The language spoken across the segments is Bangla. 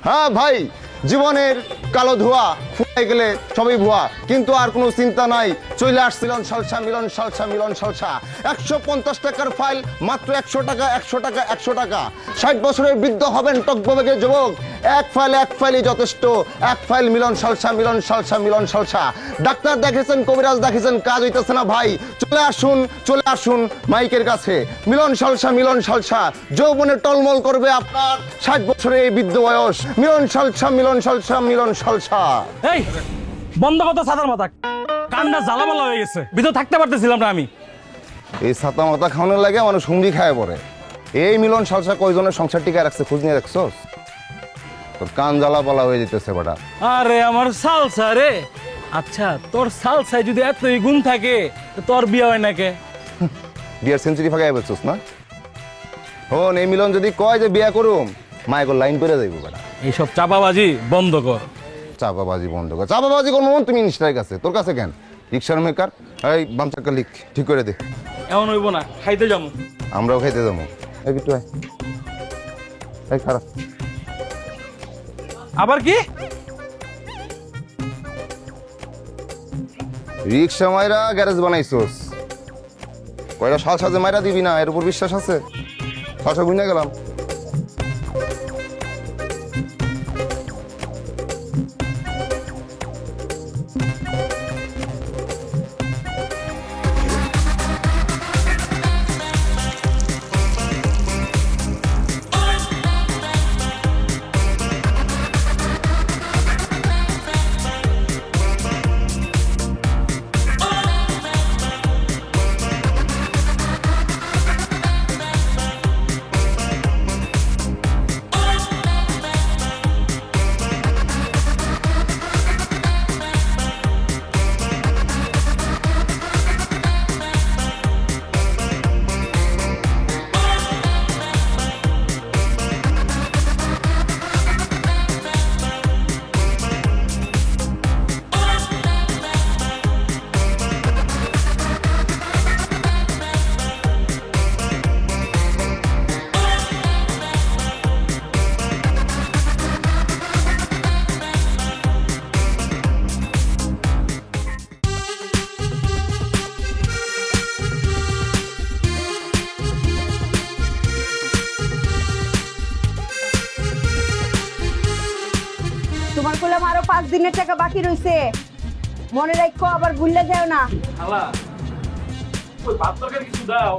হ্যাঁ ভাই, জীবনের কালো ধোয়া ফুরাই গেলে সবই ভুয়া, কিন্তু আর কোনো চিন্তা নাই। চলে আসছিল সালসা মিলন, সালসা মিলন সালসা। 150 টাকার ফাইল মাত্র 100 টাকা, 100 টাকা, 100 টাকা। 60 বছরের বৃদ্ধ হবেন টকবগে যুবক, এক ফাইলই যথেষ্ট। এক ফাইল মিলন সালসা, মিলন সালসা, মিলন সালসা। ডাক্তার দেখেছেন, কবিরাজ দেখেছেন, কাজ হইতেছে না ভাই, চলে আসুন মাইকের কাছে। মিলন সালসা, মিলন সালসা, যৌবনে টলমল করবে আপনার 60 বছরের এই বৃদ্ধ বয়স। মিলন সালসা, মিলন সালসা, মিলন সালসা। এই বন্ধ কত ছাতার মাথা, কান্না জ্বালামালা হয়ে গেছে, ভিতর থাকতে পারতেছিলাম না আমি। এই ছাতা মাথা খাওয়ানোর লাগে মানুষ হুমড়ি খায় পড়ে। এই মিলন সালসা কয়জনের সংসার টিকায় রাখছে খোঁজ নিয়ে রাখছস? তোর কান জ্বালাপালা হয়ে যেতেছে বেটা। আরে আমার সালসা রে। আচ্ছা তোর সালসায় যদি এতই গুণ থাকে তোর বিয়ে হয় নাকি? বিয়ার সেঞ্চুরি ফাঁকাই বলছস না? হন, এই মিলন যদি কয় যে বিয়া করুম, মায়ের লাইন করে যাইব বেটা। এইসব চাপাবাজি বন্ধ কর। চাপাবাজি বন্ধ কর। চাপাবাজি করবো তুমি মিনিস্টারের কাছে, তোর কাছে কেন? রিক্সার মেকার, এই বাম চাক্কা লিখ ঠিক করে দে। এমন হইব না, খাইতে যাবো। আমরাও খাইতে যাবো। এই বিট্টু আয়, এই খারাপ। আবার কি? রিক্সা মাইরা গ্যারেজ বানাইছোস, কয়টা সালসা যে মাইরা দিবি না এর উপর বিশ্বাস আছে? সালসা গুনে গেলাম। তোমার কইলাম আরো 5 দিনের টাকা বাকি রইছে, মনে রাখো, আবার ভুলে যাও না। খালা ওই ভাত তরকারি কিছু দাও।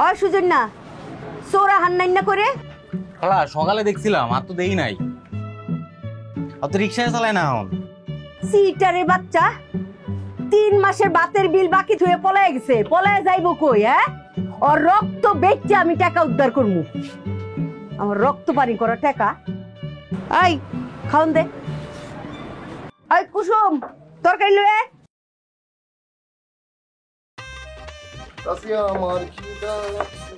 আর সুজন না সোরা হান্নাই না করে। খালা সকালে দেখছিলাম, আর তো দেই নাই। আর তো রিক্সায় চালায় না এখন। সিটারে বাচ্চা, 3 মাসের বাতের বিল বাকি থুয়ে পলায় গেছে, পলায় যাইবো কই? হ্যাঁ, ওর রক্ত বেচে আমি টাকা উদ্ধার করবো। আমার রক্ত পানি করা টাকা। আই খাওন দে। আই কুসুম তরকারি লয়ে। আমার খিদা লাগছে।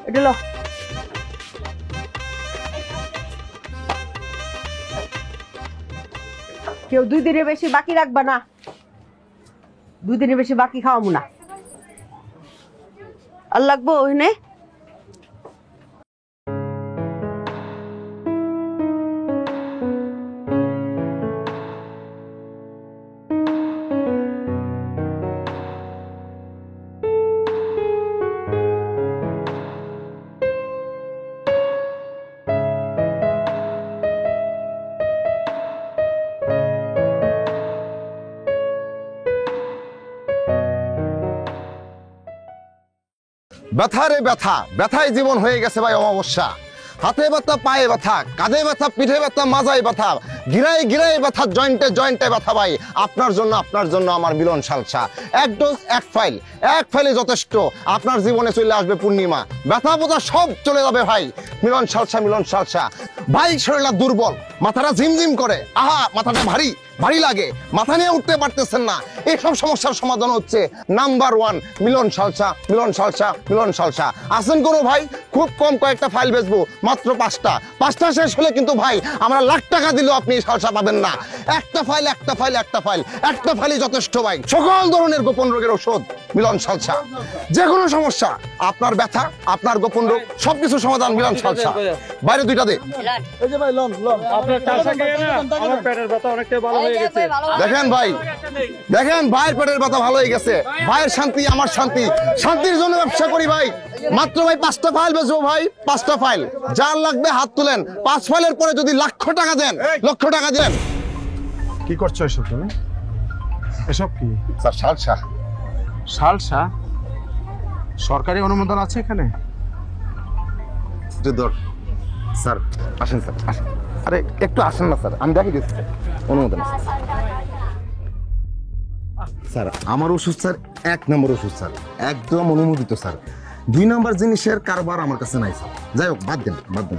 এটা লো। কেউ 2 দিনের বেশি বাকি রাখবা না, 2 দিনের বেশি বাকি খাওয়াবো না। আর লাগবো ওখানে। ব্যথা রে ব্যথা, ব্যথায় জীবন হয়ে গেছে ভাই অমাবস্যা। হাতে ব্যথা, পায়ে ব্যথা, কাঁধে ব্যথা, পিঠে ব্যথা, মাজায় ব্যথা, গিরায় গিরায় ব্যথা, জয়েন্টে জয়েন্টে ব্যথা ভাই। আপনার জন্য আমার মিলন সালসা। 1 ডোজ 1 ফাইল, 1 ফাইলে যথেষ্ট। আপনার জীবনে চলে আসবে পূর্ণিমা, ব্যথা বোঝা সব চলে যাবে ভাই। মিলন সালসা, মিলন সালসা। ভাই শরীরটা দুর্বল, মাথাটা ঝিমঝিম করে, আহা মাথাটা ভারী ভারী লাগে, মাথা নিয়ে উঠতে পারতেছেন না, এইসব সমস্যার সমাধান হচ্ছে নাম্বার 1 মিলন সালসা, মিলন সালসা, মিলন সালসা। আসেন কোনো ভাই, খুব কম কয়েকটা ফাইল বেচবো, মাত্র 5টা শেষ হলে কিন্তু ভাই আমরা লাখ টাকা দিলেও আপনি আপনি সালসা পাবেন না। একটা ফাইল একটা ফাইলই যথেষ্ট ভাই। সকল ধরনের গোপন রোগের ওষুধ মিলন সালসা। যে কোনো সমস্যা, আপনার ব্যথা, আপনার গোপন রোগ, সবকিছু সমাধান মিলন সালসা। বাইরে দুইটা দে। আপনার চাষা খেয়ে না আমার পেটের ব্যথা অনেকটাই ভালো হয়ে গেছে। দেখেন ভাই, ভাইয়ের পেটের ব্যথা ভালো হয়ে গেছে। ভাইয়ের শান্তি আমার শান্তি, শান্তির জন্য ব্যবসা করি ভাই। মাত্র ভাই 5টা ফাইল বেচবো ভাই, 5টা ফাইল। যার লাগবে হাত তুলেন। 5 ফাইলের পরে যদি লক্ষ টাকা দেন, কি করছো এসব তুমি? এসব কি? Sir salsa. সালসা? সরকারি অনুমোদন আছে এখানে? স্যার আসেন স্যার, আসেন। আরে একটু আসেন না স্যার, আমি দেখিয়ে দিচ্ছি স্যার। অনুমোদন আছে। স্যার আমার ওষুধ স্যার 1 নম্বর ওষুধ স্যার, একদম অনুমোদিত স্যার। 2 নম্বর জিনিসের কারবার আমার কাছে নাই স্যার। যাই হোক বাদ দেন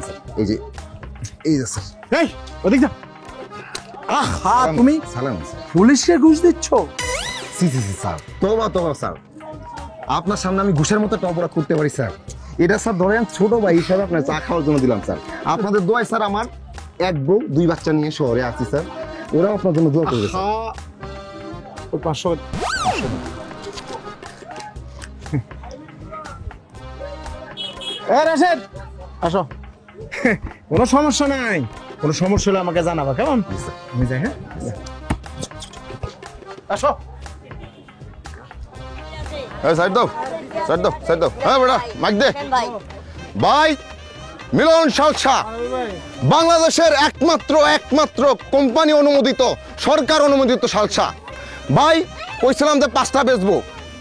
স্যার। এই যে স্যার। এই ওদিক যা। আহা, তুমি সালাম স্যার। পুলিশকে ঘুষ দিচ্ছ? সি স্যার, তওবা স্যার। আপনার সামনে আমি ঘুষের মতো একটা অপরাধ করতে পারি স্যার? এটা স্যার ধরেন ছোট ভাই হিসাবে আপনার চা খাওয়ার জন্য দিলাম স্যার। আপনাদের দোয়ায় স্যার আমার 1 বউ 2 বাচ্চা নিয়ে শহরে আছি স্যার। ওরাও আপনার জন্য দোয়া করবে স্যার। আহা, ও 500 রাশেদ আসো। কোনো সমস্যা নাই, কোনো সমস্যা হলে আমাকে জানাবা, কেমন? আমি যাই, হ্যাঁ আসো। সাইড দাও। হ্যাঁ বেটা মাইক দে। ভাই মিলন সালসা বাংলাদেশের একমাত্র কোম্পানি অনুমোদিত, সরকার অনুমোদিত সালসা। ভাই কইছিলাম যে 5টা বেচবো,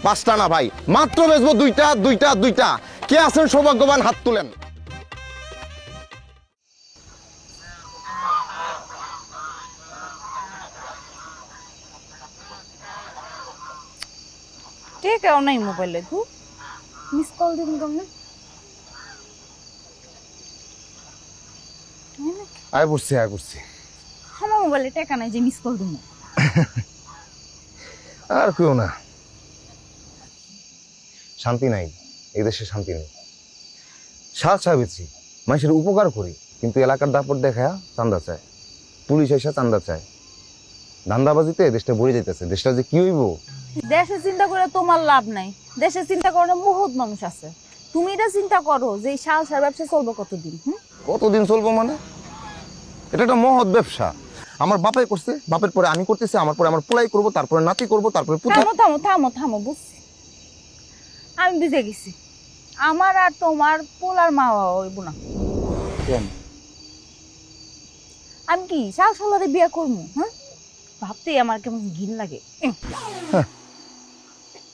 5টা না ভাই, মাত্র বেচবো 2টা। কে আছেন সৌভাগ্যবান হাত তুলেন। টেকাও নাই মোবাইলে, গু মিস কল দিন কেমনে? আয় পড়ছি আমার মোবাইলে টেকা নাই যে মিস কল দিব। আর কেউ না, শান্তি নাই এই দেশে, শান্তি নেই। সালসা বেচি, মানুষের উপকার করি, কিন্তু এলাকার দাপট দেখা চান্দা চায়, পুলিশ এসে চান্দা চায়। ধান্দাবাজিতে দেশটা বড়ে যাইতেছে। দেশটা যে কি হইব? দেশে চিন্তা করে তোমার লাভ নাই, দেশে চিন্তা করে বহুত মানুষ আছে। তুমি এটা চিন্তা করো যে এই সালসার ব্যবসা চলবে কতদিন? কতদিন চলবো মানে? এটা একটা মহৎ ব্যবসা। আমার বাপাই করছে, বাপের পরে আমি করতেছি, আমার পরে আমার পোলাই করবো, তারপরে নাতি করবো, তারপরে পুতা। থামো বুঝছি, আমি বুঝে গেছি। আমার আর তোমার পোলার মা হইব না। আমি কি সালসালারে বিয়ে করবো? হ্যাঁ, ভাবতেই আমার কেমন ঘিন লাগে।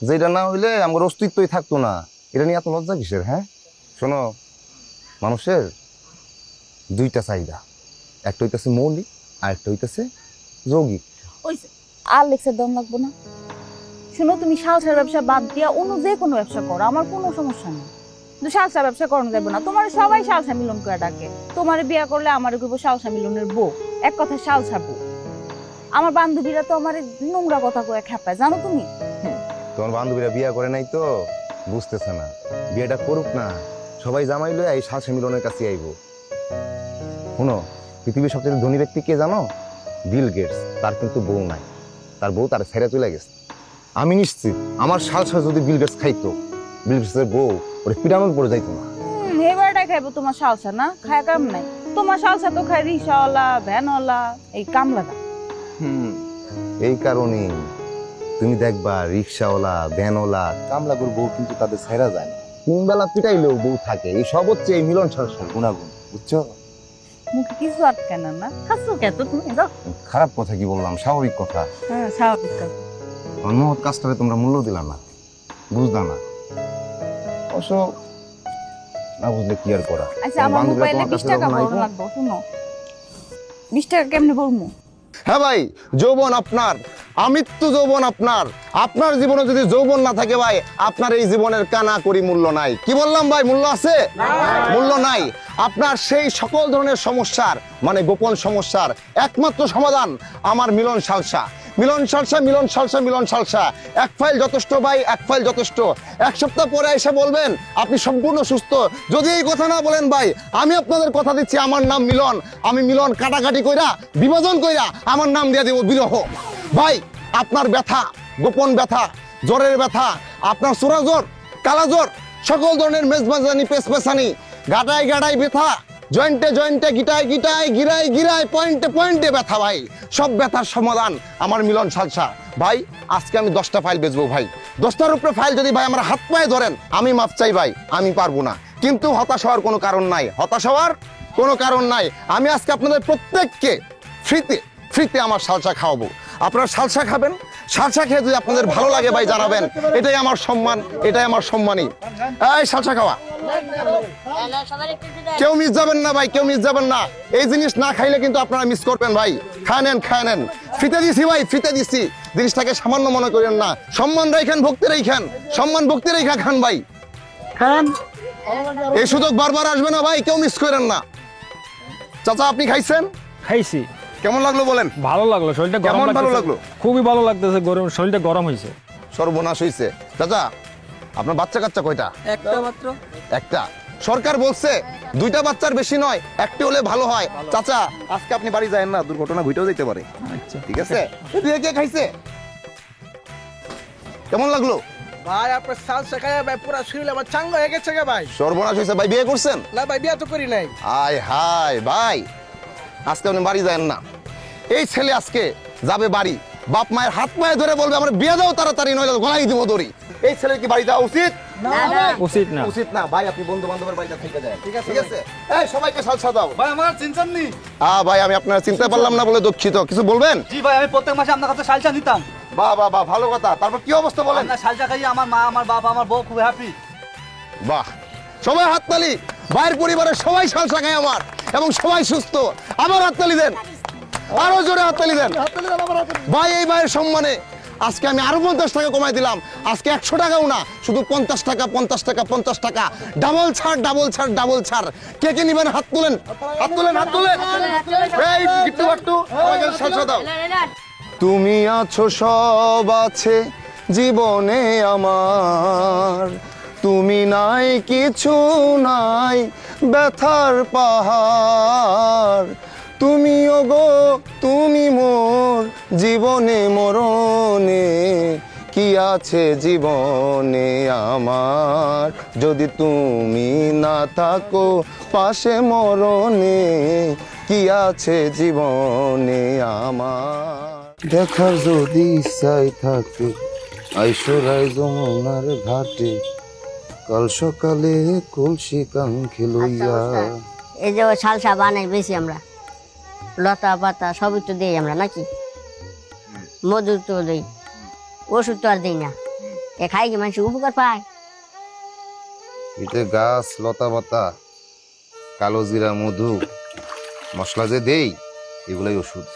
যেটা না হইলে আমার অস্তিত্বই থাকতো না। এটা নিয়ে এত লজ্জা কিসের? হ্যাঁ শোনো, মানুষের 2টা চাহিদা, একটা হইতেছে মৌলিক আর একটা হইতেছে যৌগিক। ওই আর লেকচার দম লাগবো না। শুনো, তুমি সালসার ব্যবসা বাদ দিয়া অন্য যে কোনো ব্যবসা করো, আমার কোনো সমস্যা নেই, কিন্তু সালসা ব্যবসা করানো যাবে না। তোমার সবাই সালসা মিলন করে ডাকে। তোমার বিয়ে করলে আমার কইব সালসা মিলনের বউ, এক কথা সালসা বউ। আমার বান্ধবীরা তো আমার নোংরা কথা কয়ে খেপায়, জানো তুমি? তোমার বান্ধবীরা বিয়ে করে নাই তো বুঝতেছে না। বিয়েটা করুক না, সবাই জামাই লয়ে এই সালসা মিলনের কাছে আইব। শোনো, পৃথিবীর সবচেয়ে ধনী ব্যক্তি কে জানো? Bill Gates. তার কিন্তু বউ নাই, তার বউ তার ছেড়ে চলে গেছে। আমি নিশ্চিত আমার সালসা যদি বিল গেটস খাইতো, বিল গেটসের বউ ওরে পিটানোর পড়ে যাইতো না। এবারটাই খাইবো তোমার সালসা না? খায় কাম নাই তোমার সালসা, তো খায় রিক্সাওয়ালা, ভ্যানওয়ালা, এই কামলাটা। এই কারণে তুমি দেখবা রিক্সাওয়ালা, ভ্যানওয়ালা, কামলাগুর বউ কিন্তু তাদের ছেড়া যায় না। 3 বেলা পিটাইলেও বউ থাকে। এই সব হচ্ছে এই মিলন সালসার গুণাগুণ, বুঝছো? মুখে কিছু আটকে না, না খাচ্ছো কেত তুমি? যাও। খারাপ কথা কি বললাম? স্বাভাবিক কথা। হ্যাঁ, স্বাভাবিক কথা। আমার মহৎ কাজটারে তোমরা মূল্য দিলা না, বুঝলা না। অবশ্য না বুঝলে কি আর করা। আচ্ছা, আমার মোবাইলে 20 টাকা ভরো লাগবে। শুনো, 20 টাকা কেমনে ভরমু? হ্যাঁ ভাই, যৌবন আপনার, আমৃত্যু যৌবন আপনার। আপনার জীবনে যদি যৌবন না থাকে ভাই, আপনার এই জীবনের কানা করি মূল্য নাই। কি বললাম ভাই, মূল্য আছে? মূল্য নাই। আপনার সেই সকল ধরনের সমস্যার মানে গোপন সমস্যার একমাত্র সমাধান আমার মিলন সালসা। মিলন সালসা, মিলন সালসা, মিলন সালসা। এক ফাইল যথেষ্ট ভাই, এক ফাইল যথেষ্ট। এক সপ্তাহ পরে এসে বলবেন আপনি সম্পূর্ণ সুস্থ। যদি এই কথা না বলেন ভাই, আমি আপনাদের কথা দিচ্ছি, আমার নাম মিলন। আমি মিলন কাটাকাটি কইরা বিভাজন কইরা আমার নাম দিয়ে দেব বিরহ। ভাই আপনার ব্যথা, গোপন ব্যথা, জ্বরের ব্যথা, আপনার চোরা জ্বর, কালা জ্বর, সকল ধরনের মেজবাজানি, পেশপেশানি, গাটায় গাটায় ব্যথা, জয়েন্টে জয়েন্টে, গিটায় গিটায়, গিরায় গিরায়, পয়েন্টে পয়েন্টে ব্যথা ভাই, সব ব্যথার সমাধান আমার মিলন সালসা। ভাই আজকে আমি 10টা ফাইল বেচবো ভাই। 10টার উপরে ফাইল যদি ভাই আমার হাত পায়ে ধরেন, আমি মাপ চাই ভাই, আমি পারবো না। কিন্তু হতাশ হওয়ার কোনো কারণ নাই, হতাশ হওয়ার কোনো কারণ নাই। আমি আজকে আপনাদের প্রত্যেককে ফ্রিতে ফ্রিতে আমার সালসা খাওয়াবো। আপনারা সালসা খাবেন, সালসা খেয়ে যদি আপনাদের ভালো লাগে ভাই জানাবেন, এটাই আমার সম্মান, এটাই আমার সম্মানই। এই সালসা খাওয়া, কেউ মিস যাবেন না ভাই, কেউ মিস যাবেন না। এই জিনিস না খাইলে কিন্তু আপনারা মিস করবেন ভাই। খায় নেন, খায় নেন, ফ্রিতে দিছি ভাই, ফ্রিতে দিছি। জিনিসটাকে সামান্য মনে করেন না। সম্মান রাখেন, ভক্তি রাখেন, সম্মান ভক্তি রেখা খান ভাই, খান। এই সুযোগ বারবার আসবে না ভাই, কেউ মিস করেন না। চাচা আপনি খাইছেন? খাইছি। কেমন লাগলো বলেন? ভালো লাগলো, শরীরটা গরম কেমন ভালো লাগতেছে। লাগলো? খুবই ভালো লাগতেছে, গরম, শরীরটা গরম হয়েছে। সর্বনাশ হয়েছে। চাচা আপনার বাচ্চা কাচ্চা কয়টা? একটা মাত্র। একটা। সরকার বলছে 2টা বাচ্চার বেশি নয়, একটি হলে ভালো হয়। চাচা আজকে আপনি বাড়ি যায়েন না, দুর্ঘটনা ঘটেও যেতে পারে। আচ্ছা ঠিক আছে? এদিকে কে খাইছে? কেমন লাগলো? ভাই আপনার সাল শেখায় ভাই পুরা শরীর আমার চাঙ্গা হয়ে গেছে গে ভাই। সর্বনাশ হয়েছে ভাই। বিয়ে করছেন? না ভাই বিয়া তো করি নাই। আয় হায় ভাই, আজকে আপনি বাড়ি যায়েন না। এই ছেলে আজকে যাবে বাড়ি, বাপ মায়ের হাত পায়ে ধরে বলবে আমার বিয়ে দাও তাড়াতাড়ি, নইলে গলায় দিব দড়ি। এই ছেলের কি বাড়ি যাওয়া উচিত? উচিত না। উচিত না ভাই। আপনি বন্ধু বান্ধবের বাড়িতে থেকে যায়। ঠিক আছে, ঠিক আছে। এই সবাইকে সালসা দাও। ভাই আমার চিনছেন নি? ভাই আমি আপনারা চিনতে পারলাম না বলে দুঃখিত। কিছু বলবেন? জি ভাই আমি প্রত্যেক মাসে আপনার কাছে সালসা নিতাম। বাহ বাহ বাহ, ভালো কথা। তারপর কি অবস্থা বলেন? আপনার সালসা খাইয়ে আমার মা, আমার বাপ, আমার বউ খুব হ্যাপি। বাহ, সবাই হাততালি। ভাইয়ের পরিবারের সবাই সালসা খায় আমার, এবং সবাই সুস্থ। আবার হাততালি দেন, আরো জোরে হাততালি দেন ভাই। এই ভাইয়ের সম্মানে আজকে আমি আরো 50 টাকা কমাই দিলাম। আজকে 100 টাকাও না, শুধু 50 টাকা, 50 টাকা, 50 টাকা। ডাবল ছাড়, ডাবল ছাড়, ডাবল ছাড়। কে কে নিবেন হাত তুলেন, হাত তুলেন, হাত তুলেন। এই গিট্টু বাট্টু আমাকে সালসা দাও। তুমি আছো, সব আছে জীবনে আমার, তুমি নাই কিছু নাই, ব্যথার পাহাড়। তুমি ওগো, তুমি মোর জীবনে মরণে, কি আছে জীবনে আমার, যদি তুমি না থাকো পাশে মরণে, কি আছে জীবনে আমার। দেখার যদি ইচ্ছাই থাকে আইসরাই যমুনার ঘাটে, কাল সকালে কলসি কাঙ্ক্ষে লইয়া। এই যে সালসা বানাই বেশি আমরা, লতা পাতা সবই তো দিই আমরা নাকি, মধু তো দিই, ওষুধ তো আর দিই না। এ খাই কি মানুষ উপকার পায়? এতে গাছ, লতা পাতা, কালো জিরা, মধু, মশলা যে দেই, এগুলাই ওষুধ।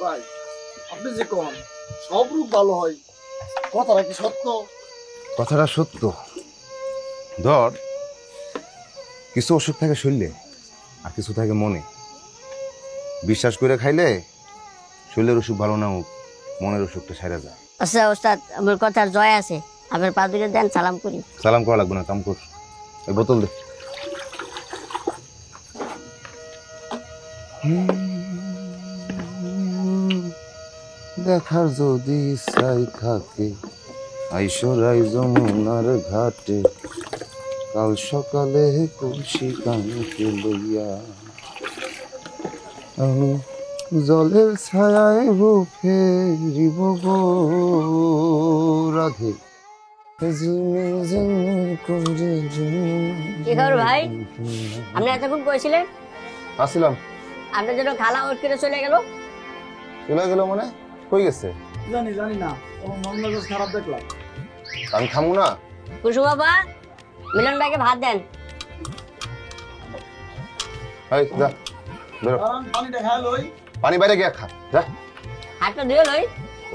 ভাই আপনি যে কোন সব রূপ ভালো হয়, কথাটা কি সত্য? কথাটা সত্য। ধর কিছু ওষুধ থাকে শরীরে, আর কিছু থাকে মনে। বিশ্বাস করে খাইলে শরীরের অসুখ ভালো না হোক, মনের অসুখটা সেরে যায়। আচ্ছা ওস্তাদ, আমার কথার জয় আছে, আমার পা দুটো দেন, সালাম করি। সালাম করা লাগবে না, কাম কর। এই বোতল দে। দেখার যদি ইচ্ছাই থাকে আইসরাই যমুনার ঘাটে, কাল সকালে কলসি কাঙ্ক্ষে লইয়া, আমি জলের ছায়ায় বুক ফেরিব গো রাধে। কি খবর ভাই? আপনি এতক্ষণ কইছিলেন? আসছিলাম। আপনার জন্য খালা ওট করে চলে গেল। চলে গেল মানে? কই গেছে? জানি না, আমার মন মেজাজ খারাপ দেখলাম। আমি খামু না। কুসুম বাবা, মিলন ভাইকে ভাত দেন। এই যা, বেরো। পানিটা খেয়ে লই। পানি বাইরে গিয়ে খা, যা। হাতটা ধুয়ে লই।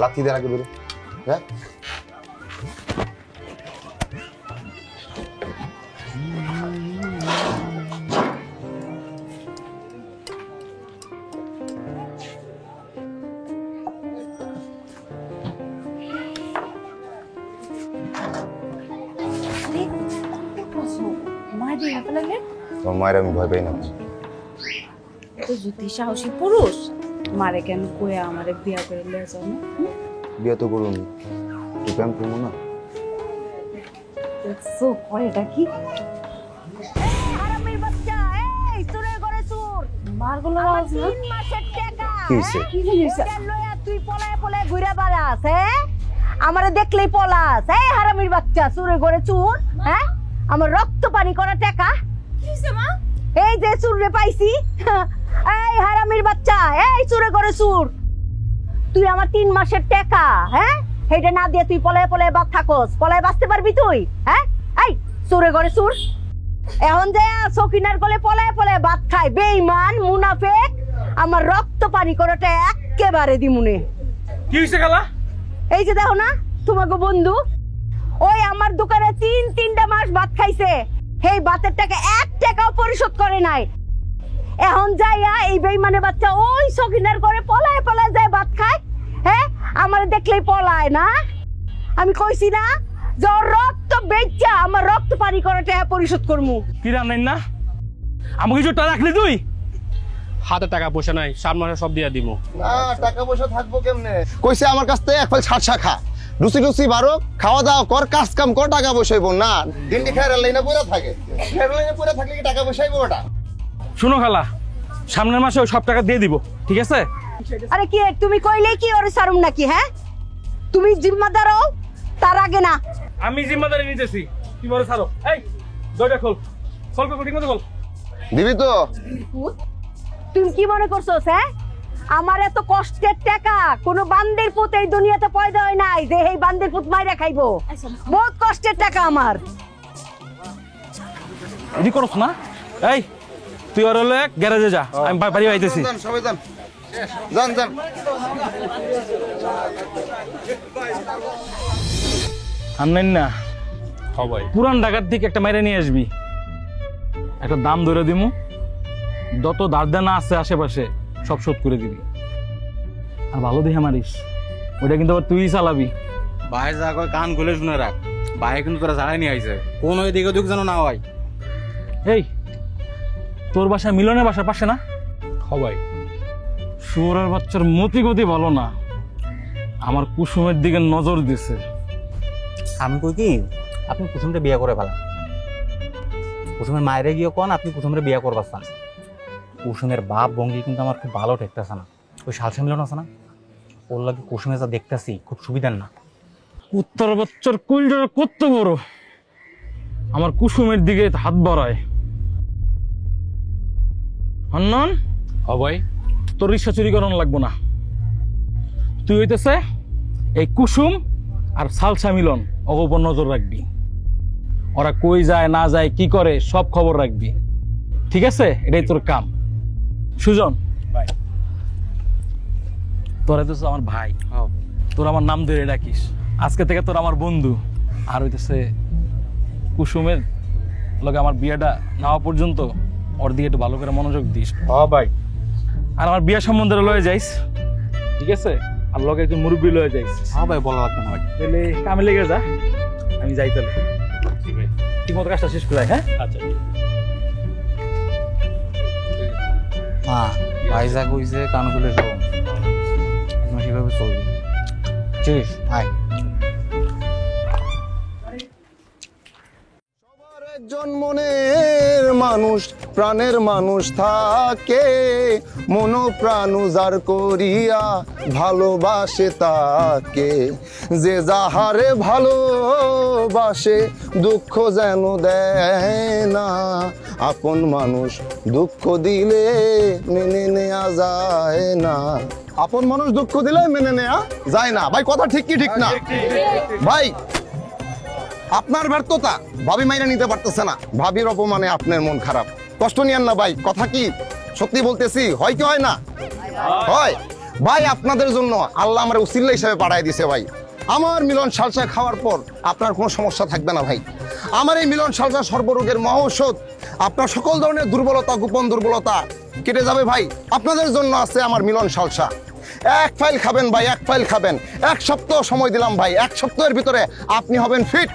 লাথি দেওয়ার আগে বেরো। হ্যাঁ তোমার মায়ের আমি ভয় পাই না। তো যদি সাহসী পুরুষ মারে কেন কইয়া আমারে বিয়া করে লয়ে যাও না? বিয়ে তো করুন, তুই প্রেম করবো না? দেখছো কয়টা কি হারামির বাচ্চা, এই চোরের ঘরে চোর। মারগুলো আমার আওয়াজ না 3 মাসের টাকা। কি হইছে? কি হইছে? এটা লইয়া তুই পলায় পলায় ঘুরে বেড়াস, হ্যাঁ? আমারে দেখলেই পলাস। এই হারামির বাচ্চা, চোরের ঘরে চোর, হ্যাঁ? আমার রক্ত পানি করা টাকা। কি হইছে মা? এই যে চোরে পাইছি। এই হারামির বাচ্চা, এই চোরে ঘরে চোর। তুই আমার 3 মাসের টাকা, হ্যাঁ? এইটা না দিয়ে তুই পলায় পলায় বাদ থাকস। পলায় বাঁচতে পারবি তুই, হ্যাঁ? এই চোরে ঘরে চোর। এখন যে সকিনার গলে পলায় পলায় ভাত খায়, বেঈমান মুনাফিক। আমার রক্ত পানি করাটা একেবারে দিমুনে। কি হইছে খালা? এই যে দেখো না তোমাকে বন্ধু, ওই আমার দোকানে 3 মাস ভাত খাইছে, এই ভাতের টাকা 1 টাকাও পরিশোধ করে নাই। এখন যাইয়া এই বেঈমানের বাচ্চা ওই সকিনার করে পলায় পলায় যায় ভাত খায়, হ্যাঁ? আমার দেখলেই পলায় না। আমি কইছি না যে ওর রক্ত বেচা আমার রক্ত পানি করাটা পরিশোধ করমু। কি রান্নাই না আমাকে কিছু টাকা রাখলি তুই? হাতে টাকা পয়সা নাই, 7 মাসে সব দিয়া দিব। না টাকা পয়সা থাকবো কেমনে? কইছে আমার কাছ থেকে এক ফাল ছাড়ছা খা, লুচি লুচি বারো, খাওয়া দাওয়া কর, কাজ কাম কর, টাকা পয়সাইব না। দিনটি খায়ের লাইনে পড়ে থাকে, খায়ের লাইনে পড়ে থাকলে কি টাকা পয়সাইব ওটা? শুনো খালা, সামনের মাসে ওই সব টাকা দিয়ে দিব, ঠিক আছে? আরে কি তুমি কইলেই কি ওরে সারুম নাকি, হ্যাঁ? তুমি জিম্মাদার হও, তার আগে না। আমি জিম্মাদারি নিতেছি, তুই বড় ছাড়ো। এই দরজা খোল, খোল খোল, ঠিক মতো খোল। দিবি তো? তুমি কি মনে করছো, হ্যাঁ? আমার এত কষ্টের টাকা কোনো বান্দির পুত এই দুনিয়াতে পয়দা হয় নাই যে এই বান্দির পুত মাইরা খাইবো। বহুত কষ্টের টাকা আমার। এটি করছ না? এই তুই ওর হলে গ্যারেজে যা, আমি বাড়ি আইতেছি। সবাই যান, যান যান। আনলেন না সবাই পুরান ঢাকার থেকে একটা মাইরে নিয়ে আসবি, একটা দাম ধরে দিমু, যত দাঁড় দেনা আছে আশেপাশে সব শোধ করে দিবি। আর ভালো দেখে মারিস, ওইটা কিন্তু আবার তুই চালাবি। ভাই যা কয় কান খুলে শুনে রাখ, ভাই কিন্তু তোরা জ্বালাই নিয়ে আইছে, কোন ওই দিকে দুঃখ যেন না হয়। এই তোর বাসা মিলনের বাসার পাশে না? সবাই শুয়োরের বাচ্চার মতি গতি ভালো না, আমার কুসুমের দিকে নজর দিছে। আমি কই কি আপনি কুসুমটা বিয়ে করে ফেলান, কুসুমের মায়েরে গিয়ে কোন আপনি কুসুমের বিয়ে করবার চান। কুসুমের বাপ ভঙ্গি কিন্তু আমার খুব ভালো ঠেকতেছে না। ওই সালসা মিলন আছে না, ওর লাগে কুসুমে যা দেখতেছি খুব সুবিধার না। উত্তর বাচ্চার কুইলটা কত বড়, আমার কুসুমের দিকে হাত বাড়ায়। হান্নান ভাই, তোর রিক্সা চুরি করানো লাগবো না। তুই হইতেছে এই কুসুম আর সালসা মিলন অগোপন নজর রাখবি, ওরা কই যায় না যায় কি করে সব খবর রাখবি, ঠিক আছে? এটাই তোর কাম। সুজন ভাই, তোরা তো আমার ভাই, তোর আমার নাম ধরে ডাকিস, আজকে থেকে তোর আমার বন্ধু। আর হইতেছে কুসুমের লগে আমার বিয়েটা না হওয়া পর্যন্ত ওর দিকে একটু ভালো করে মনোযোগ দিস। হ্যাঁ ভাই, আর আমার বিয়ে সম্বন্ধে লয়ে যাইস, ঠিক আছে? আর লগে একজন মুরব্বী লয়ে যাইস। হ্যাঁ ভাই, বলা লাগবে না ভাই। তাহলে কামে লেগে যা, আমি যাই তাহলে। ঠিক মতো কাজটা শেষ করে, হ্যাঁ? আচ্ছা। হ্যাঁ ভাই যা কইছে কান খুলে শোন, একদম সেভাবে চলবে। চিস আয়। একজন মনের মানুষ, প্রাণের মানুষ থাকে, মন প্রাণ উজাড় করিয়া ভালোবাসে তাকে। যে যাহারে ভালোবাসে দুঃখ যেন দেয় না, আপন মানুষ দুঃখ দিলে মেনে নেওয়া যায় না। আপন মানুষ দুঃখ দিলে মেনে নেওয়া যায় না। ভাই কথা ঠিক কি ঠিক না? ভাই আপনার ব্যর্থতা ভাবি মাইনা নিতে পারতেছে না, ভাবির অপমানে আপনার মন খারাপ, কষ্ট নিয়েন না ভাই। কথা কি সত্যি বলতেছি, হয় কি হয় না? হয়। ভাই আপনাদের জন্য আল্লাহ আমার উসিলা হিসেবে পাঠায় দিছে ভাই। আমার মিলন সালসা খাওয়ার পর আপনার কোনো সমস্যা থাকবে না ভাই। আমার এই মিলন সালসা সর্বরোগের মহা ঔষধ। আপনার সকল ধরনের দুর্বলতা, গোপন দুর্বলতা কেটে যাবে ভাই। আপনাদের জন্য আছে আমার মিলন সালসা। এক ফাইল খাবেন ভাই, এক ফাইল খাবেন। 1 সপ্তাহ সময় দিলাম ভাই, 1 সপ্তাহের ভিতরে আপনি হবেন ফিট।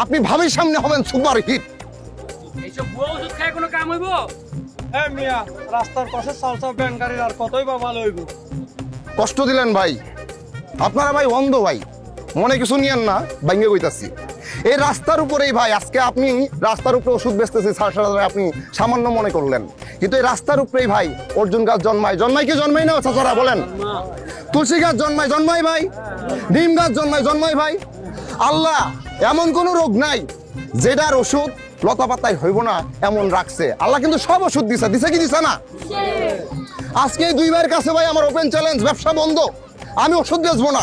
আপনি ভাবির সামনে হবেন সুপার হিট। এইসব বুয়া ওষুধ খায় কোনো কাম হইব? হ্যাঁ মিয়া, রাস্তার পাশে সালসা ব্যান গাড়ির আর কতই বা ভালো হইব। কষ্ট দিলেন ভাই। আপনারা ভাই অন্ধ ভাই, মনে কিছু নিয়েন না, ভাঙ্গে কইতাছি। এই রাস্তার উপরেই ভাই, আজকে আপনি রাস্তার উপরে ওষুধ বেচতেছি, আপনি সামান্য মনে করলেন, কিন্তু এই রাস্তার উপরেই ভাই অর্জুন গাছ জন্মায়। জন্মায় কি জন্মায় না চাচারা বলেন? তুলসী গাছ জন্মায়, জন্মায় ভাই। নিম গাছ জন্মায়, জন্মায় ভাই। আল্লাহ এমন কোন রোগ নাই যেটার ওষুধ লতা পাতায় হইব না এমন রাখছে। আল্লাহ কিন্তু সব ওষুধ দিছে, দিছে কি দিছে না? আজকে এই 2 ভাইয়ের কাছে ভাই আমার ওপেন চ্যালেঞ্জ, ব্যবসা বন্ধ, আমি ওষুধ বেচবো না।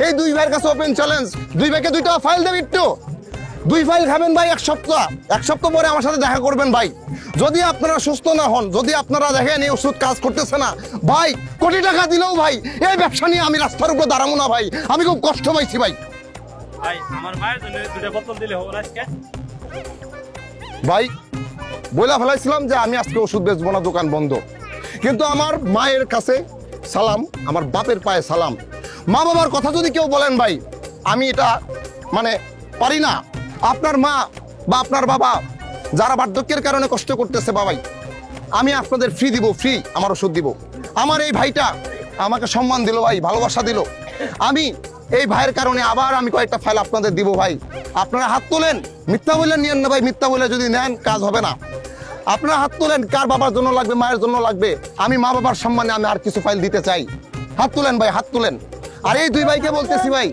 এই 2 ভাইয়ের কাছে ওপেন চ্যালেঞ্জ, 2 ভাইকে 2টা ফাইল দেব একটু। 2 ফাইল খাবেন ভাই 1 সপ্তাহ, 1 সপ্তাহ পরে আমার সাথে দেখা করবেন ভাই। যদি আপনারা সুস্থ না হন, যদি আপনারা দেখেন এই ওষুধ কাজ করতেছে না ভাই, কোটি টাকা দিলেও ভাই এই ব্যবসা নিয়ে আমি রাস্তার উপর দাঁড়াবো না ভাই। আমি খুব কষ্ট পাইছি ভাই। ভাই আমার মায়ের জন্য 2টা বোতল দিলে হবে আজকে? ভাই বইলা ফেলাইছিলাম যে আমি আজকে ওষুধ বেচবো না, দোকান বন্ধ। কিন্তু আমার মায়ের কাছে সালাম, আমার বাপের পায়ে সালাম। মা বাবার কথা যদি কেউ বলেন ভাই, আমি এটা মানে পারি না। আপনার মা বা আপনার বাবা যারা বার্ধক্যের কারণে কষ্ট করতেছে বাবাই, আমি আপনাদের ফ্রি দিব, ফ্রি আমার ওষুধ দিব। আমার এই ভাইটা আমাকে সম্মান দিল ভাই, ভালোবাসা দিল। আমি এই ভাইয়ের কারণে আবার আমি কয়েকটা ফাইল আপনাদের দিব ভাই। আপনারা হাত তোলেন, মিথ্যা বলে নিয়েন না ভাই। মিথ্যা বলে যদি নেন কাজ হবে না। আপনারা হাত তোলেন, কার বাবার জন্য লাগবে, মায়ের জন্য লাগবে। আমি মা বাবার সম্মানে আমি আর কিছু ফাইল দিতে চাই। হাত তুলেন ভাই, হাত তুলেন। আর এই 2 ভাইকে বলতেছি ভাই,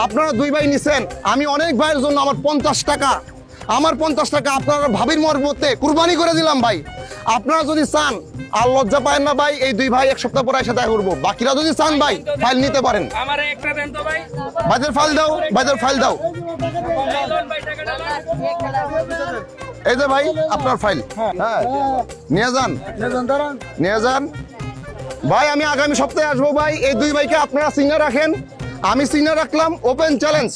আপনারা 2 ভাই নিছেন, আমি অনেক ভাইয়ের জন্য আমার 50 টাকা, আমার 50 টাকা আপনারা ভাবির মর্মতে কুরবানি করে দিলাম ভাই। আপনারা যদি চান, আর লজ্জা পায় না ভাই, এই 2 ভাই 1 সপ্তাহ পরে এসে দেখা করবো। বাকিরা যদি চান ভাই ফাইল নিতে পারেন। আমারে একটা দেন তো ভাই। ভাইদের ফাইল দাও, ভাইদের ফাইল দাও। ভাই টাকাটা দাও। এই যে ভাই আপনার ফাইল, হ্যাঁ নিয়ে যান, নিয়ে যান ভাই। আমি আগামী সপ্তাহে আসবো ভাই। এই 2 ভাইকে আপনারা সিগনা রাখেন, আমি সিগনা রাখলাম। ওপেন চ্যালেঞ্জ,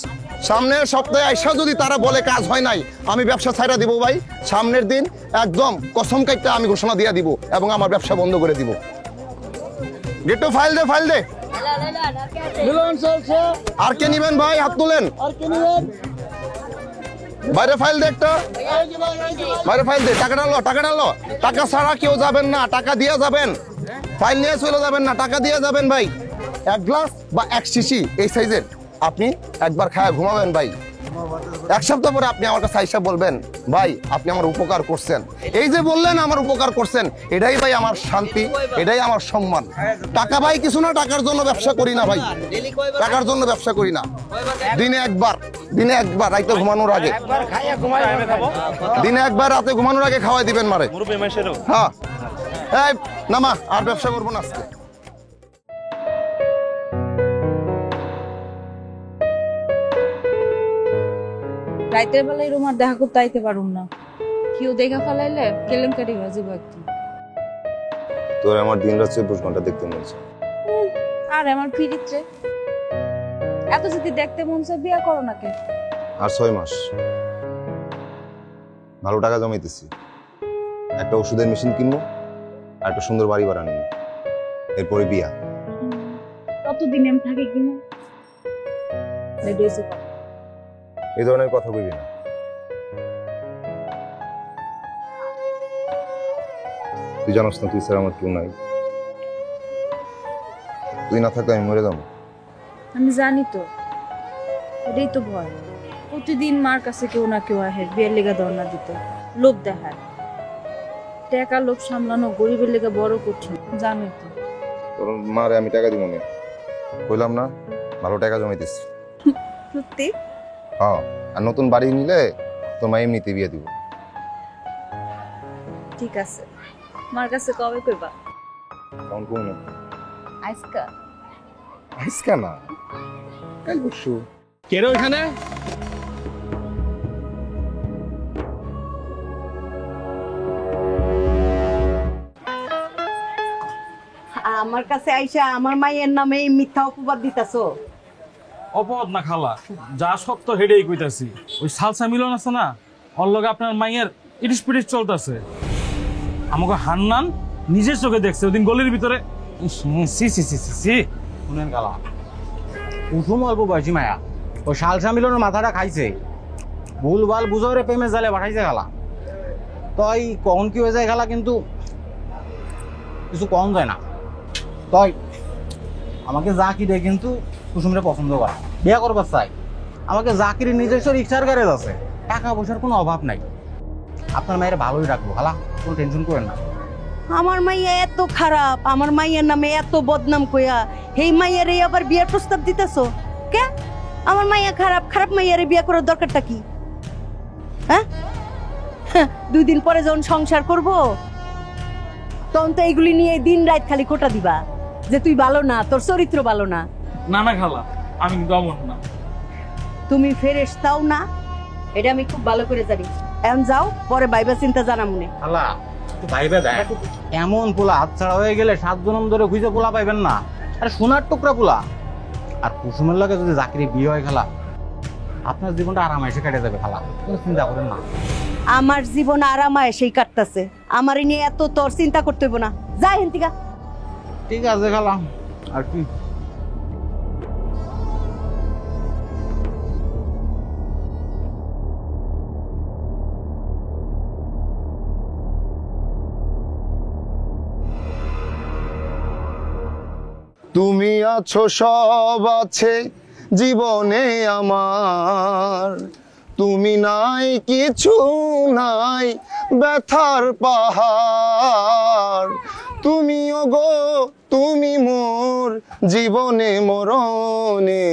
সামনের সপ্তাহে আইসা যদি তারা বলে কাজ হয় নাই, আমি ব্যবসা ছাইড়া দিব ভাই। সামনের দিন একদম কসম কাইটা আমি ঘোষণা দিয়ে দিব এবং আমার ব্যবসা বন্ধ করে দিব। গেটো ফাইল দে, ফাইল দে। মিলন সালসা আর কে নিবেন ভাই? হাত তুলেন। আর কি নিবেন? বাইরে ফাইল দে একটা, বাইরে ফাইল দে। টাকাটা লো, টাকাটা লো। টাকা ছাড়া কেউ যাবেন না, টাকা দিয়ে যাবেন। ফাইল নিয়ে চলে যাবেন না, টাকা দিয়ে যাবেন ভাই। 1 গ্লাস বা 1 শিশি এই সাইজের আপনি একবার খায়া ঘুমাবেন ভাই। 1 সপ্তাহ পরে আপনি আমার কাছে আইসা বলবেন ভাই আপনি আমার উপকার করছেন। এই যে বললেন আমার উপকার করছেন, এটাই ভাই আমার শান্তি, এটাই আমার সম্মান। টাকা ভাই কিছু না, টাকার জন্য ব্যবসা করি না ভাই, টাকার জন্য ব্যবসা করি না। দিনে একবার, দিনে একবার রাতে ঘুমানোর আগে, দিনে একবার রাতে ঘুমানোর আগে খাওয়াই দিবেন মারে। হ্যাঁ এই নামা, আর ব্যবসা করবো না আজকে। রাতের বেলায় রুমার দেখা করতে আইতে পারুম না, কেউ দেখা ফেলাইলে কেলেঙ্কারি হয়ে যাবো একদম। তোর আমার দিন রাত 24 ঘন্টা দেখতে মন চায়। আর আমার ফিরিত্রে এত যদি দেখতে মন চায় বিয়া করো না কে? আর 6 মাস ভালো টাকা জমাইতেছি, একটা ওষুধের মেশিন কিনবো আর একটা সুন্দর বাড়ি ভাড়া নিবো, এরপরে বিয়া। কতদিন আমি থাকি কিনা রেডি হয়েছে। এই ধরনের কথা বলবি না। তুই জানোস না তুই স্যার আমার কেউ নাই, তুই না থাকলে আমি মরে যাবো। আমি জানি তো, এটাই তো ভয়। প্রতিদিন মার কাছে কেউ না কেউ আহে বিয়ের লেগা ধর্ণা দিতে, লোভ দেখায়। টাকা লোভ সামলানো গরিবের লেগে বড় কঠিন, জানোই তো। তোর মারে আমি টাকা দিব না, কইলাম না ভালো টাকা জমাইতেছি। সত্যি? হ্যাঁ, আর নতুন বাড়ি নিলে তোর মা এমনিতে বিয়ে দিব। ঠিক আছে, মার কাছে কবে কইবা? কেমন কোন আজকা? আজকে না, কাল পরশু। কে রে ওখানে? আমার কাছে আইসা আমার মায়ের নামে এই মিথ্যা অপবাদ দিতাছো। অপবাদ না খালা, যা সত্য হেডেই কইতাছি। ওই সালসা মিলন আছে না, ওর লগে আপনার মাইয়ের ইটিস পিটিস চলতেছে। আমাকে হান্নান নিজের চোখে দেখছে ওদিন গলির ভিতরে। সি সি সি সি সি। শুনেন খালা, কুসুম অল্প বয়সী মায়া, ওই শালসা মিলনের মাথাটা খাইছে, ভুলভাল বুঝরে প্রেমে জালে পাঠাইছে খালা। তাই কখন কি হয়ে যায় খালা, কিন্তু কিছু কম যায় না। তাই আমাকে জাকিরে কিন্তু কুসুমরে পছন্দ করে, বিয়ে করবার চাই। আমাকে জাকিরের নিজস্ব রিক্সার গ্যারেজ আছে, টাকা পয়সার কোনো অভাব নাই। আপনার মায়ের ভালোই রাখবো খালা, কোনো টেনশন করেন না। আমার মাইয়া এত খারাপ, আমার মাইয়ার নামে এত বদনাম কইয়া এই মাইয়ার এই আবার বিয়ের প্রস্তাব দিতেছো কে? আমার মাইয়া খারাপ, খারাপ মাইয়ারে বিয়ে করার দরকারটা কি? হ্যাঁ, 2 দিন পরে যখন সংসার করব তখন তো এইগুলি নিয়ে দিন রাত খালি খোটা দিবা যে তুই ভালো না, তোর চরিত্র ভালো না। না না খালা, আমি কিন্তু অমন না। তুমি ফেরেশতাও না, এটা আমি খুব ভালো করে জানি। এখন যাও, পরে ভাইবা চিন্তা জানা মনে। খালা একটু ভাইবে দেখ, এমন পোলা হাতছাড়া হয়ে গেলে 7 জনম ধরে খুঁজে পোলা পাইবেন না। আরে সোনার টুকরা পোলা। আর কুসুমের লাগে যদি জাকিরে বিয়ে হয় খালা, আপনার জীবনটা আরামাইসে কেটে যাবে খালা, কোনো চিন্তা করেন না। আমার জীবন আরামায় সেই কাটতাছে, আমার নিয়ে এত তোর চিন্তা করতে হইব না। যাই হেন্তিকা। ঠিক আছে খালা, আর কি। তুমি আছো, সব আছে জীবনে আমার, তুমি নাই কিছু নাই, ব্যথার পাহাড়। তুমিও গো, তুমি মোর জীবনে মরণে,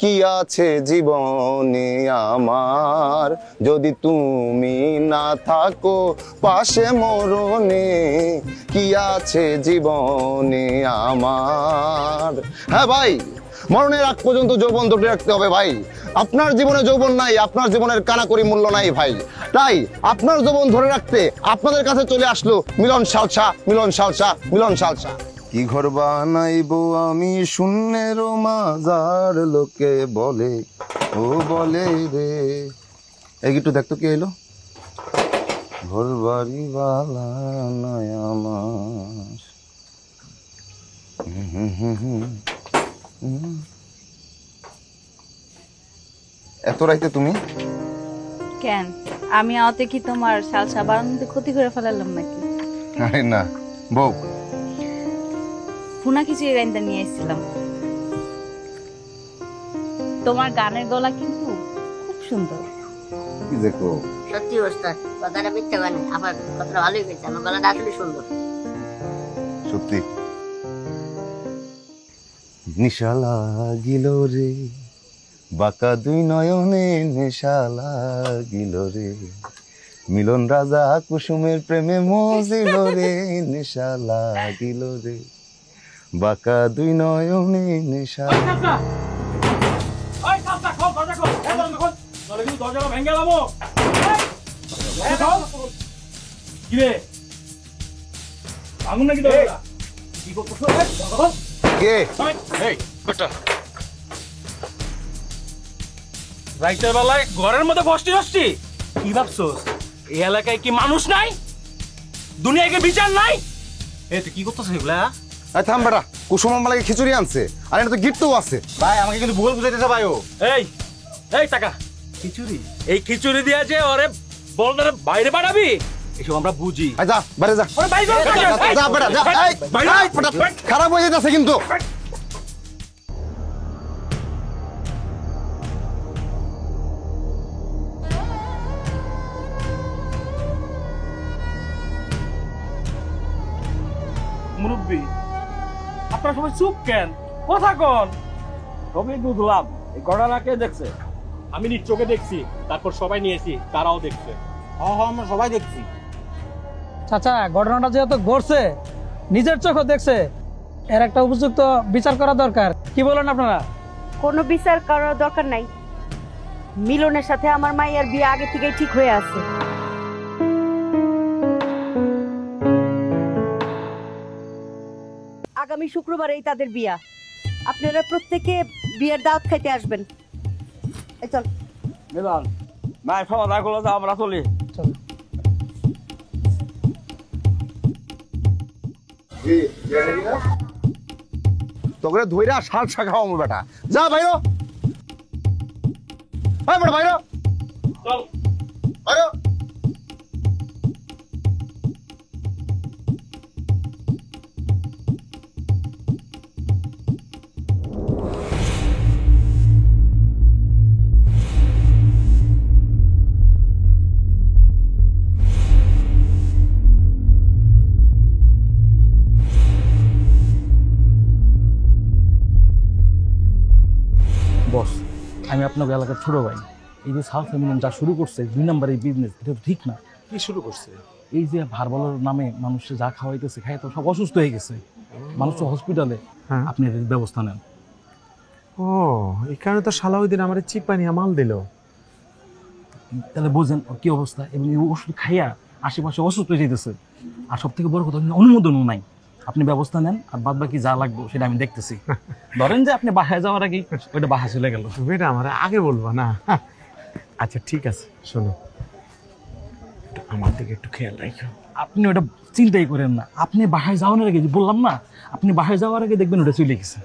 কি আছে জীবনে আমার, যদি তুমি না থাকো পাশে মরণে, কি আছে জীবনে আমার। হ্যাঁ ভাই, মরণের আগ পর্যন্ত যৌবন ধরে রাখতে হবে ভাই। আপনার জীবনে যৌবন নাই, আপনার জীবনের কানাকড়ি মূল্য নাই ভাই। তাই আপনার যৌবন ধরে রাখতে আপনাদের কাছে চলে আসলো মিলন সালসা, মিলন সালসা, মিলন সালসা। কি ঘর বানাইবো আমি শূন্যের মাজার, লোকে বলে ও বলে রে। একটু দেখতো কে এলো, ঘর বাড়ি বালা নাই আমার। এত রাইতে তুমি? কেন, আমি আওতে কি তোমার সালসা বানানোতে ক্ষতি করে ফেলালাম নাকি? আরে না বউ, ভুনা খিচুড়ি রাইন্দা নিয়ে এসেছিলাম। তোমার গানের গলা কিন্তু খুব সুন্দর। কি দেখো, সত্যি ওস্তাদ, কথাটা মিথ্যা গান, আমার কথাটা ভালোই হয়েছে, আমার গলাটা আসলে সুন্দর। সত্যি। নিশা লাগিল রে, বাঁকা 2 নয়নে নেশা লাগিল রে, মিলন রাজা কুসুমের প্রেমে মজিল রে, নেশা লাগিল রে, বাঁকা 2 নয়নে নেশা। কে? রাইতের বেলায় ঘরের মধ্যে বসতি বসতি কি ভাবছোস? এই এলাকায় কি মানুষ নাই? দুনিয়ায় কি বিচার নাই? এই তুই কি করতেছ এগুলা? থাম বেটা, কুসুম আমাকে খিচুড়ি আনছে, আর এটা তো গিফটও আছে। ভাই আমাকে কিন্তু ভুল বুঝাইতেছে ভাই। ও এই এই টাকা খিচুড়ি, এই খিচুড়ি দিয়া যে ওরে বলদারে বাইরে বাড়াবি, এসব আমরা বুঝি। যা বাইরে যা, ওরে বাইরে যা, যা বেটা যা। এই, এই, বেটা, খারাপ হয়ে যাচ্ছে কিন্তু। মুরব্বী, আপনারা সবাই চুপ কেন? কথা কন। সবই বুঝলাম, এই ঘটনা কে দেখছে? আমি নিজ চোখে দেখছি, তারপর সবাই নিয়েছি, তারাও দেখছে। আমরা সবাই দেখছি। চাচা, ঘটনাটা যেহেতু ঘটছে, নিজের চোখে দেখছে, এর একটা উপযুক্ত বিচার করা দরকার। কি বলেন আপনারা? কোনো বিচার করার দরকার নাই, মিলনের সাথে আমার মাইয়ার বিয়ে আগে থেকেই ঠিক হয়ে আছে। আগামী শুক্রবারেই তাদের বিয়া। আপনারা প্রত্যেকে বিয়ের দাওয়াত খাইতে আসবেন। এই চল মিলন মাই খাওয়া দাওয়া করলে আমরা চলি। তোকে ধইরা শাল শাখা আমার বেটা, যা বাইরো, হ্যাঁ বেটা বাইরো, চল বাইরো। বস, আমি আপনার এলাকার ছোট ভাই। এই যে সালসা মিলন যা শুরু করছে 2 নাম্বার এই বিজনেস, এটা তো ঠিক না। কি শুরু করছে? এই যে ভারবালোর নামে মানুষে যা খাওয়াইতেছে, খাই তো সব অসুস্থ হয়ে গেছে, মানুষ তো হসপিটালে। হ্যাঁ। আপনি এর ব্যবস্থা নেন। ও, এই কারণে তো শালা ওই দিন আমার চিপা নিয়ে মাল দিল। তাহলে বোঝেন ওর কি অবস্থা, এবং এই ওষুধ খাইয়া আশেপাশে অসুস্থ হয়ে যেতেছে। আর সব থেকে বড় কথা, অনুমোদনও নাই। আপনি ব্যবস্থা নেন, আর বাদ বাকি যা লাগবে সেটা আমি দেখতেছি। ধরেন যে আপনি বাসায় যাওয়ার আগে ওইটা বাসা চলে গেল। বেটা আমার আগে বলবো না? আচ্ছা ঠিক আছে, শোনো, আমার দিকে একটু খেয়াল রাখো। আপনি ওটা চিন্তাই করেন না। আপনি বাসায় যাওয়ার আগে, যে বললাম না, আপনি বাসায় যাওয়ার আগে দেখবেন ওটা চলে গেছে।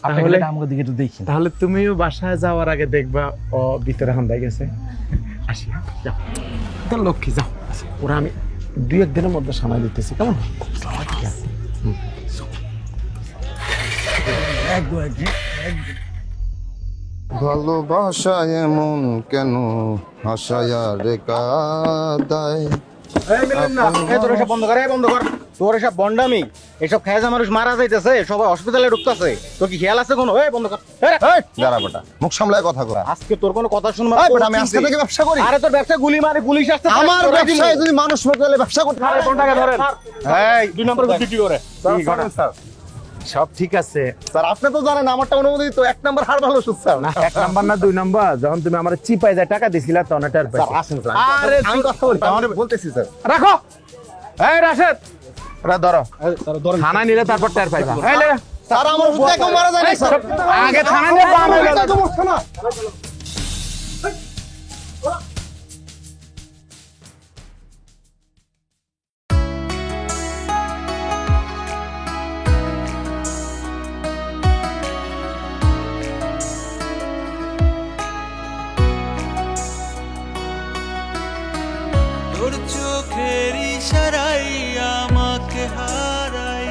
তাহলে আমাকে দিকে একটু দেখি। তাহলে তুমিও বাসায় যাওয়ার আগে দেখবা ও ভিতরে হান্দাই গেছে। আসি, যাও, তো লক্ষ্মী যাও। ওরা আমি 2-1 দিনের মধ্যে সামাল দিতেছি, কেমন? ভালোবাসা এমন কেন হাসায়া রে কাদায়। তোর এসব বন্ধ কর, বন্ধ কর। তোর এসব বন্ডামি, এসব খেয়ে মানুষ মারা যাইতেছে, সবাই হসপিটালে ঢুকতেছে, তোর কি খেয়াল আছে কোনো? বন্ধ কর। দাঁড়া বেটা, মুখ সামলায় কথা কর। আজকে তোর কোনো কথা শুনবো এই বেটা, আমি আজকে থেকে ব্যবসা করি। আরে তোর ব্যবসা গুলি মারে, পুলিশ আসতে আমার ব্যবসায় যদি মানুষ মরে গেলে ব্যবসা করতে পারে। ধরেন। এই 2 নম্বর ডিউটি করে। স্যার সব ঠিক আছে স্যার, আপনি তো জানেন আমারটা অনুমোদিত তো 1 নাম্বার হার ভালো সুস্থ স্যার। না, 1 নাম্বার না 2 নাম্বার। যখন তুমি আমার চিপায় যায় টাকা দিছিলা তখন এটার স্যার আসেন স্যার, আরে আমি কথা বলি, আমি বলতেছি স্যার। রাখো। এই রাশেদ, ওরা ধরো, থানায় নিলে তারপর টের পাইবা। এই লে, স্যার আমার উপর কেউ মারা যায় না স্যার। আগে থানায় নিয়ে পা মেলে দাও। সমস্যা না। তোর চোখের ইশারাই আমাকে হারাই,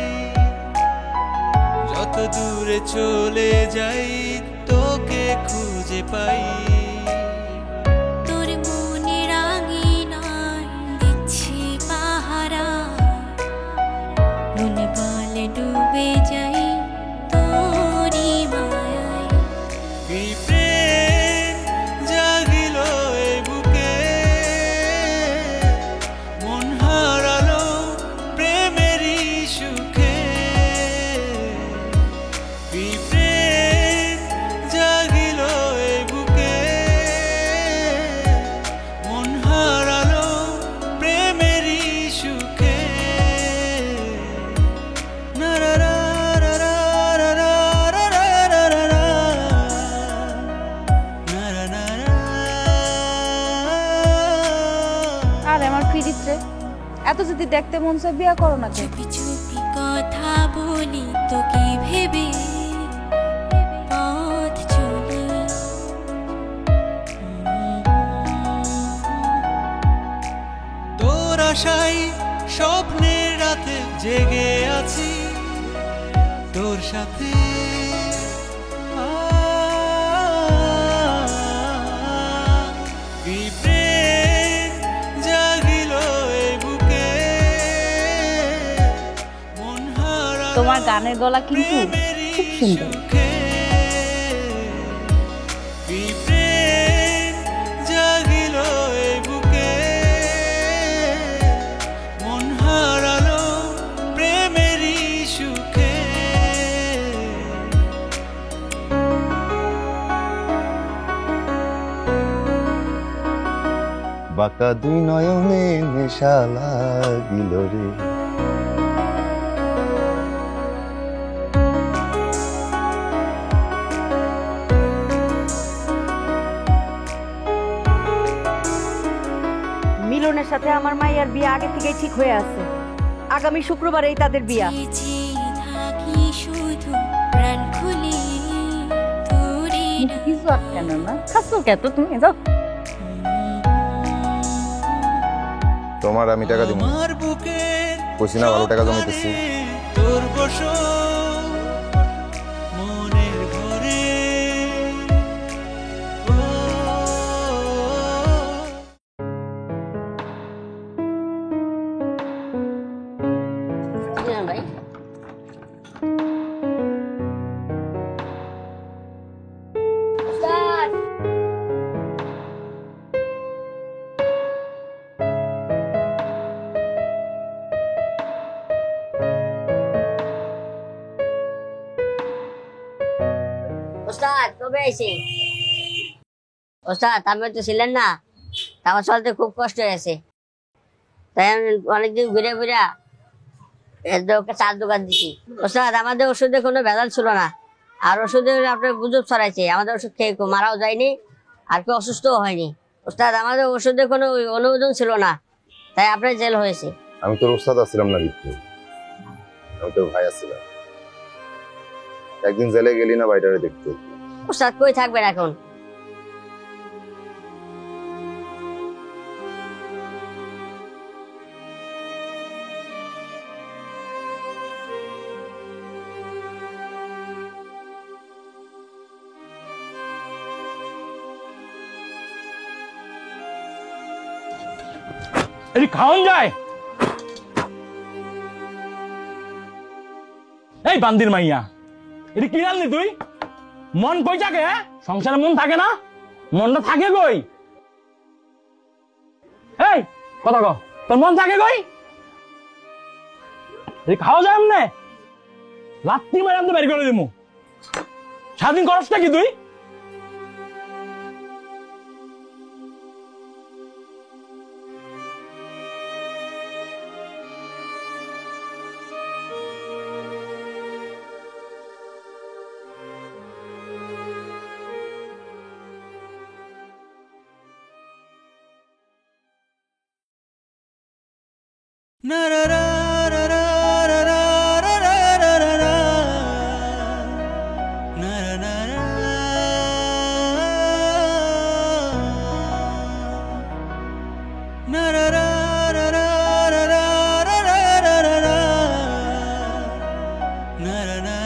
যত দূরে চলে যাই তোকে খুঁজে পাই। তোর মনের আঙিনায় দিচ্ছি পাহারা, মনে বলে ডুবে যাই তোরই মায়ায়। এই প্রেম জাগিল এই বুকে, মন হারালো প্রেমেরই সুখে। এই প্রেম জাগিল এই বুকে, মন হারালো প্রেমেরই সুখে। না রা রা রা রা রা রা রা রা রা রা রা। না রা না রা। আরে আমার ফিরিত্রে, এত যদি দেখতে মন চায় বিয়া করো না কেন? চুপি চুপি কথা বলি তোকে ভেবে, পথ চলে তোর আশায় স্বপ্নের রাতে জেগে আছি তোর সাথে। এই প্রেম জাগিল এই বুকে, মন হারালো তোমার গানের গলা কিন্তু খুব সুন্দর। সুখে। এই প্রেম জাগিল এই বুকে, মন হারালো প্রেমেরই সুখে। বাঁকা 2 নয়নে নেশা লাগিল রে, ভাইয়ের সাথে আমার মাইয়ার বিয়ে আগে থেকেই ঠিক হয়ে আছে। আগামী শুক্রবারেই তাদের বিয়া। বেঁচে থাকি শুধু প্রাণ খুলে তোরে কিছু আটকান না, খাচ্ছো কে তো তুমি যাও। তোমার আমি টাকা দিব, আমার বুকের কইছি না ভালো টাকা জমাইতেছি। তোর বসো মনের ঘরে ভাই ওস্তাদ কবে আইছি? ওস্তাদ আপনি তো ছিলেন না, আমার চলতে খুব কষ্ট হয়েছে, তাই আমি অনেকদিন ঘুরে ঘুরে চার দোকান দিছি। ওস্তাদ আমাদের ওষুধে কোনো ভেজাল ছিল না, আর ওষুধে আপনার গুজব ছড়াইছে। আমাদের ওষুধ খেয়ে কেউ মারাও যায়নি, আর কেউ অসুস্থও হয়নি। ওস্তাদ আমাদের ওষুধে কোনো অনুমোদন ছিল না, তাই আপনার জেল হয়েছে। আমি তোর উস্তাদ আসছিলাম না রিপু, আমি তোর ভাই আসছিলাম। একদিন জেলে গেলি না বাইটারে দেখতে? ওস্তাদ কই থাকবেন এখন? এটি খাওয়ান যায়? এই বান্দির মাইয়া, এটি কি জানলি তুই? মন কই থাকে? সংসারে মন থাকে না? মনটা থাকে কই? এই কথা কও, তোর মন থাকে কই? এটি খাওয়া যায় এমনে? লাত্তি মেরে আমি তো বের করে দিমু। সারাদিন করসটা কি তুই? na ra ra ra ra ra ra ra ra ra ra ra na ra na ra na ra ra ra ra ra ra ra ra ra na ra na